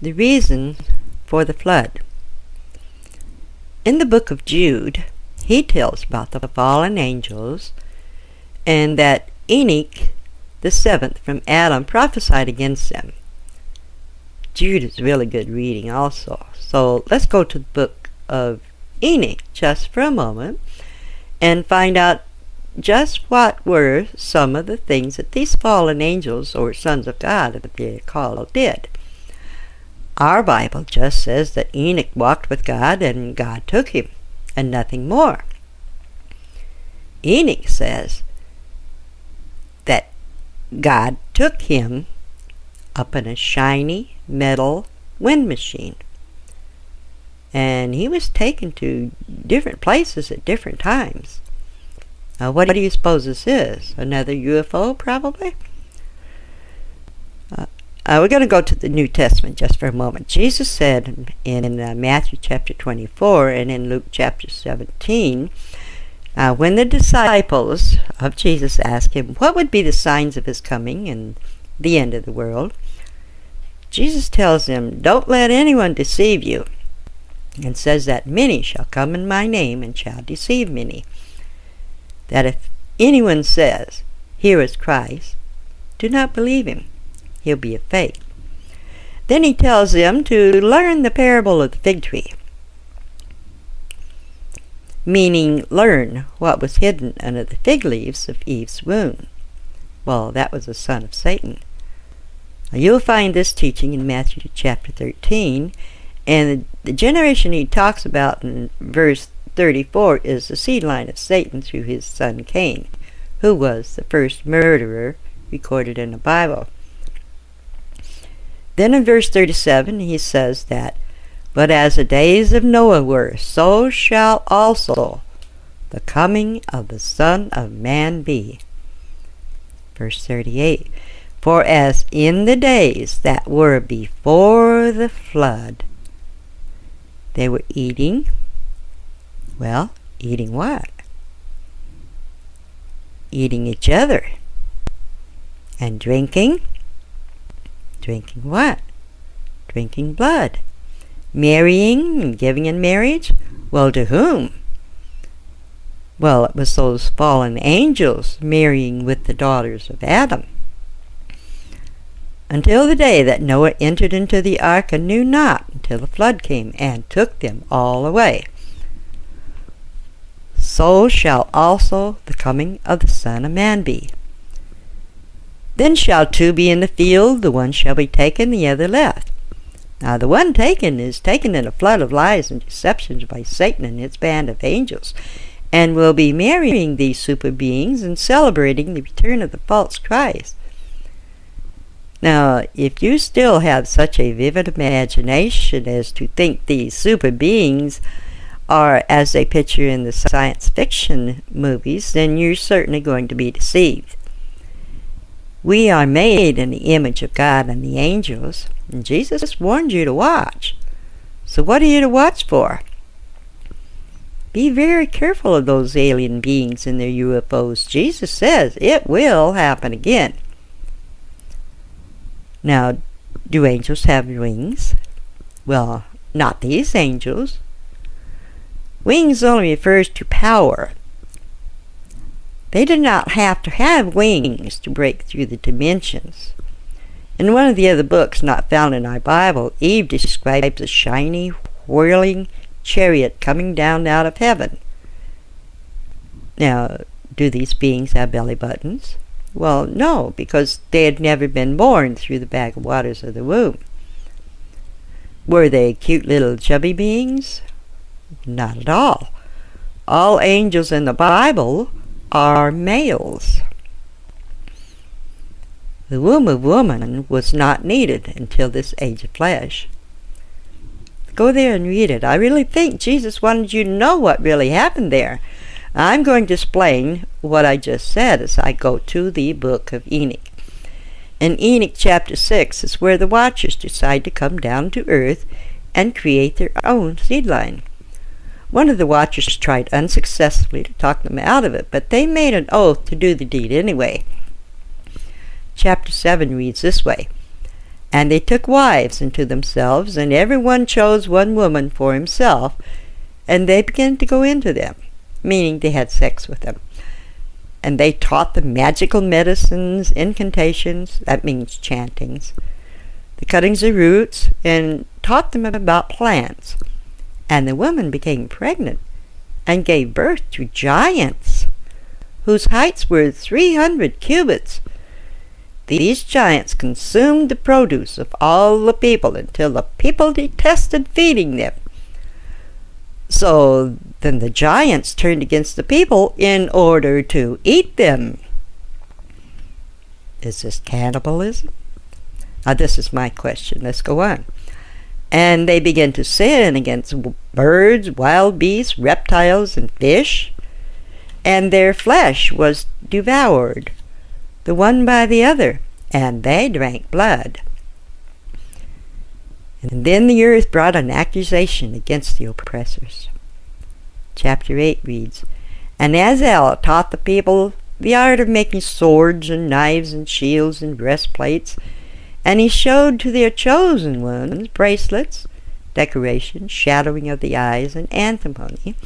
the reason for the flood. In the book of Jude, he tells about the fallen angels and that Enoch, the seventh from Adam, prophesied against them. Jude is really good reading also. So let's go to the book of Enoch just for a moment and find out just what were some of the things that these fallen angels, or sons of God, as they are called, did. Our Bible just says that Enoch walked with God and God took him, and nothing more. Enoch says that God took him up in a shiny metal wind machine, and he was taken to different places at different times. Now, what do you suppose this is? Another U.F.O. probably? We're going to go to the New Testament just for a moment. Jesus said in Matthew chapter 24 and in Luke chapter 17, when the disciples of Jesus asked him what would be the signs of his coming and the end of the world, Jesus tells them, "Don't let anyone deceive you," and says that many shall come in my name and shall deceive many. That if anyone says, "Here is Christ," do not believe him. He'll be a fake. Then he tells them to learn the parable of the fig tree, meaning learn what was hidden under the fig leaves of Eve's womb. Well, that was the son of Satan. Now, you'll find this teaching in Matthew chapter 13, and the generation he talks about in verse 34 is the seed line of Satan through his son Cain, who was the first murderer recorded in the Bible. Then in verse 37 he says that, "But as the days of Noah were, so shall also the coming of the Son of Man be." Verse 38, "For as in the days that were before the flood, they were eating," well, eating what? Eating each other. And drinking. Drinking what? Drinking blood. Marrying and giving in marriage. Well, to whom? Well, it was those fallen angels marrying with the daughters of Adam. Until the day that Noah entered into the ark and knew not until the flood came and took them all away. So shall also the coming of the Son of Man be. Then shall two be in the field, the one shall be taken, the other left. Now the one taken is taken in a flood of lies and deceptions by Satan and his band of angels, and will be marrying these super beings and celebrating the return of the false Christ. Now, if you still have such a vivid imagination as to think these super beings are as they picture in the science fiction movies, then you're certainly going to be deceived. We are made in the image of God and the angels, and Jesus warned you to watch. So what are you to watch for? Be very careful of those alien beings and their UFOs. Jesus says it will happen again. Now, do angels have wings? Well, not these angels. Wings only refers to power. They did not have to have wings to break through the dimensions. In one of the other books not found in our Bible, Eve describes a shiny, whirling chariot coming down out of heaven. Now, do these beings have belly buttons? Well, no, because they had never been born through the back waters of the womb. Were they cute little chubby beings? Not at all. All angels in the Bible are males. The womb of woman was not needed until this age of flesh. Go there and read it. I really think Jesus wanted you to know what really happened there. I'm going to explain what I just said as I go to the book of Enoch. In Enoch chapter 6 is where the Watchers decide to come down to earth and create their own seed line. One of the Watchers tried unsuccessfully to talk them out of it, but they made an oath to do the deed anyway. Chapter 7 reads this way, And they took wives unto themselves, and every one chose one woman for himself, and they began to go into them, meaning they had sex with them. And they taught them magical medicines, incantations, that means chantings, the cuttings of roots, and taught them about plants. And the woman became pregnant and gave birth to giants, whose heights were 300 cubits. These giants consumed the produce of all the people until the people detested feeding them. So then the giants turned against the people in order to eat them. Is this cannibalism? Now this is my question. Let's go on. And they began to sin against birds, wild beasts, reptiles, and fish, and their flesh was devoured, the one by the other, and they drank blood. And then the earth brought an accusation against the oppressors. Chapter 8 reads, And Azazel taught the people the art of making swords and knives and shields and breastplates, and he showed to their chosen ones bracelets, decoration, shadowing of the eyes, and antimony,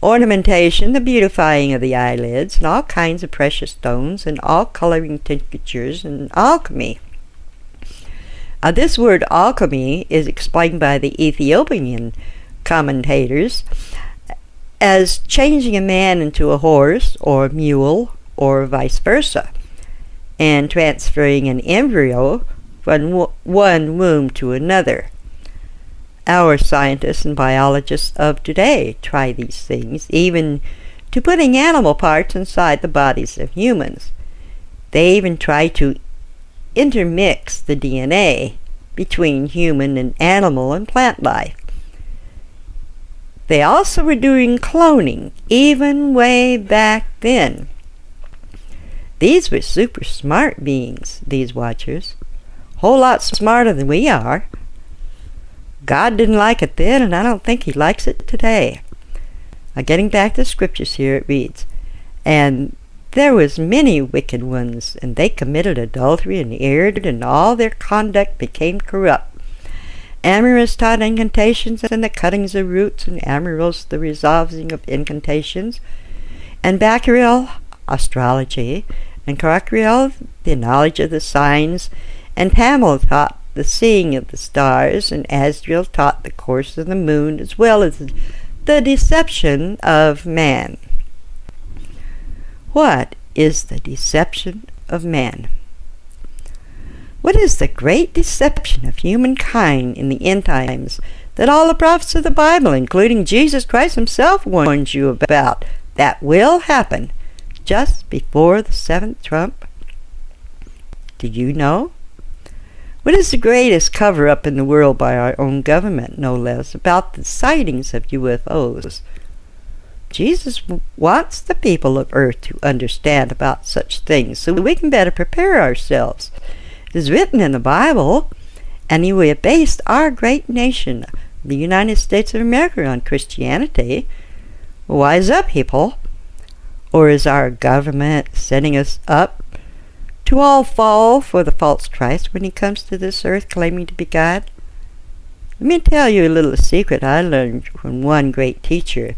ornamentation, the beautifying of the eyelids, and all kinds of precious stones, and all coloring tinctures, and alchemy. This word alchemy is explained by the Ethiopian commentators as changing a man into a horse or a mule or vice versa, and transferring an embryo from one womb to another. Our scientists and biologists of today try these things, even to putting animal parts inside the bodies of humans. They even try to intermix the DNA between human and animal and plant life. They also were doing cloning, even way back then. These were super smart beings, these watchers. Whole lot smarter than we are. God didn't like it then, and I don't think he likes it today. Now, getting back to the scriptures here, it reads, And there was many wicked ones, and they committed adultery and erred, and all their conduct became corrupt. Amorous taught incantations and the cuttings of roots, and Amoros the resolving of incantations, and Bacchariel astrology, and Caracriel the knowledge of the signs, and Hamel taught the seeing of the stars, and Asriel taught the course of the moon, as well as the deception of man. What is the deception of man? What is the great deception of humankind in the end times that all the prophets of the Bible, including Jesus Christ himself, warns you about, that will happen just before the seventh trump? Do you know? What is the greatest cover-up in the world by our own government, no less, about the sightings of UFOs? Jesus wants the people of earth to understand about such things so we can better prepare ourselves. It is written in the Bible, and we have based our great nation, the United States of America, on Christianity. Wise up, people. Or is our government setting us up to all fall for the false Christ when he comes to this earth claiming to be God? Let me tell you a little secret I learned from one great teacher.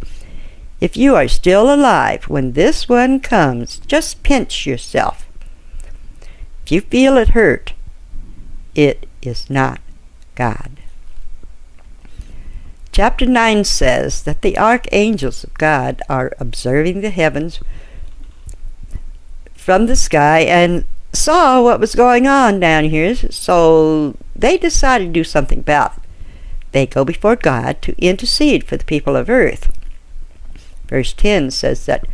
If you are still alive when this one comes, just pinch yourself. If you feel it hurt, it is not God. Chapter 9 says that the archangels of God are observing the heavens from the sky and saw what was going on down here, so they decided to do something about it. They go before God to intercede for the people of earth. Verse 10 says that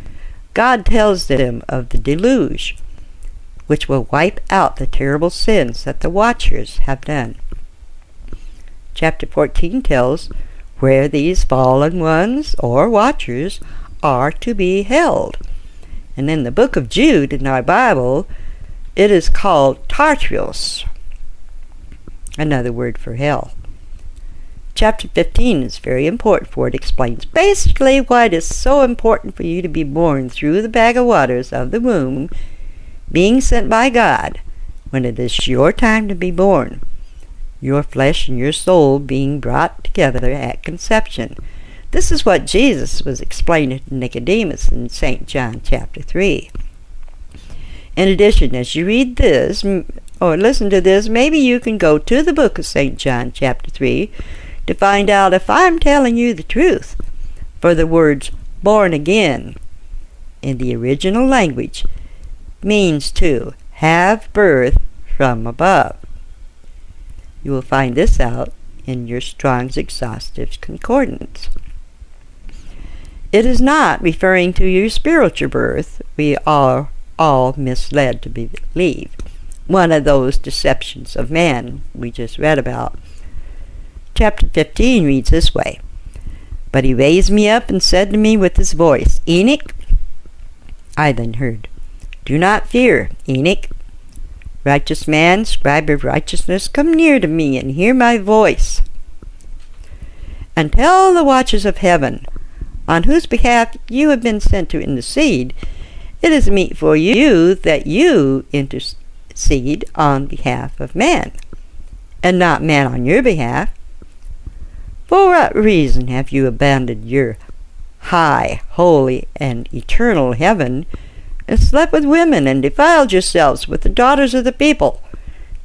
God tells them of the deluge, which will wipe out the terrible sins that the watchers have done. Chapter 14 tells where these fallen ones, or watchers, are to be held. And in the book of Jude in our Bible, it is called Tartarus, another word for hell. Chapter 15 is very important, for it explains basically why it is so important for you to be born through the bag of waters of the womb, being sent by God, when it is your time to be born, your flesh and your soul being brought together at conception. This is what Jesus was explaining to Nicodemus in St. John chapter 3. In addition, as you read this, or listen to this, maybe you can go to the book of St. John chapter 3 to find out if I'm telling you the truth. For the words born again in the original language means to have birth from above. You will find this out in your Strong's Exhaustive Concordance. It is not referring to your spiritual birth. We are all misled to believe. One of those deceptions of man we just read about. Chapter 15 reads this way. But he raised me up and said to me with his voice, Enoch. I then heard, Do not fear, Enoch. Righteous man, scribe of righteousness, come near to me and hear my voice. And tell the watchers of heaven, on whose behalf you have been sent to intercede, it is meet for you that you intercede on behalf of man, and not man on your behalf. For what reason have you abandoned your high, holy, and eternal heaven, and slept with women, and defiled yourselves with the daughters of the people,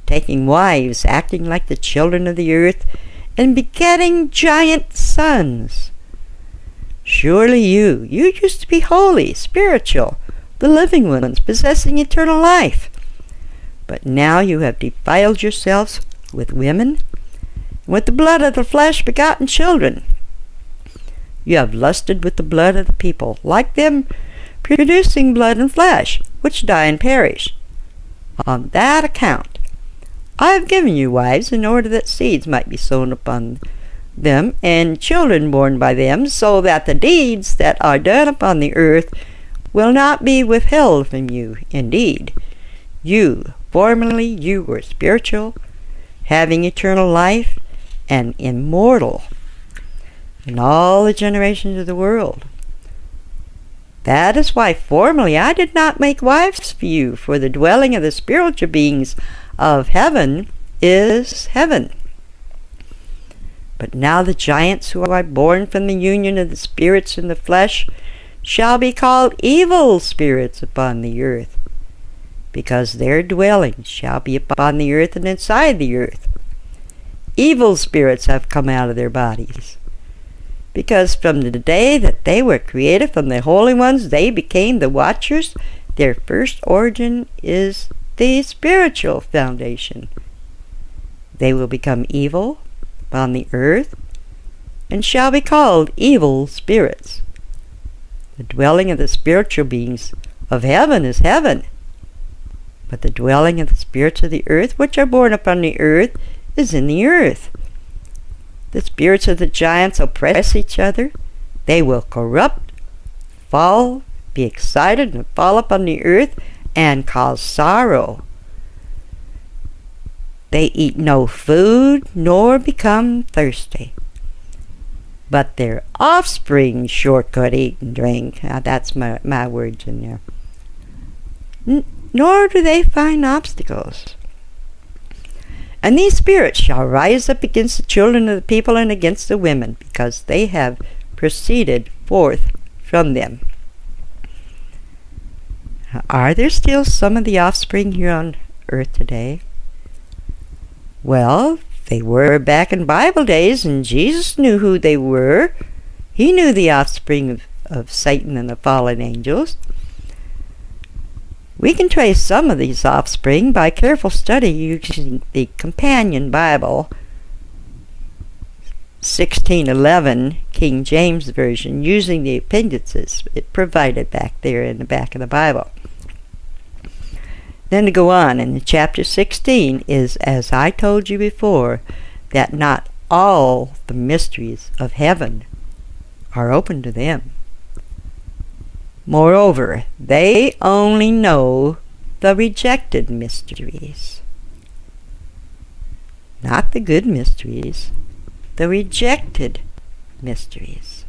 taking wives, acting like the children of the earth, and begetting giant sons? Surely you used to be holy, spiritual, the living ones, possessing eternal life. But now you have defiled yourselves with women, and with the blood of the flesh begotten children. You have lusted with the blood of the people, like them, producing blood and flesh, which die and perish. On that account I have given you wives, in order that seeds might be sown upon them, and children born by them, so that the deeds that are done upon the earth will not be withheld from you. Indeed, formerly you were spiritual, having eternal life, and immortal in all the generations of the world. That is why formerly I did not make wives for you, for the dwelling of the spiritual beings of heaven is heaven. But now the giants who are born from the union of the spirits in the flesh shall be called evil spirits upon the earth, because their dwelling shall be upon the earth and inside the earth. Evil spirits have come out of their bodies, because from the day that they were created from the holy ones, they became the watchers. Their first origin is the spiritual foundation. They will become evil upon the earth, and shall be called evil spirits. The dwelling of the spiritual beings of heaven is heaven, but the dwelling of the spirits of the earth, which are born upon the earth, is in the earth. The spirits of the giants oppress each other. They will corrupt, fall, be excited, and fall upon the earth, and cause sorrow. They eat no food, nor become thirsty. But their offspring shortcut eat and drink. That's my words in there. Nor do they find obstacles. And these spirits shall rise up against the children of the people and against the women, because they have proceeded forth from them. Are there still some of the offspring here on earth today? Well, they were back in Bible days, and Jesus knew who they were. He knew the offspring of Satan and the fallen angels. We can trace some of these offspring by careful study using the Companion Bible, 1611 King James Version, using the appendices it provided back there in the back of the Bible. Then to go on, in chapter 16 is, as I told you before, that not all the mysteries of heaven are open to them. Moreover, they only know the rejected mysteries. Not the good mysteries, the rejected mysteries.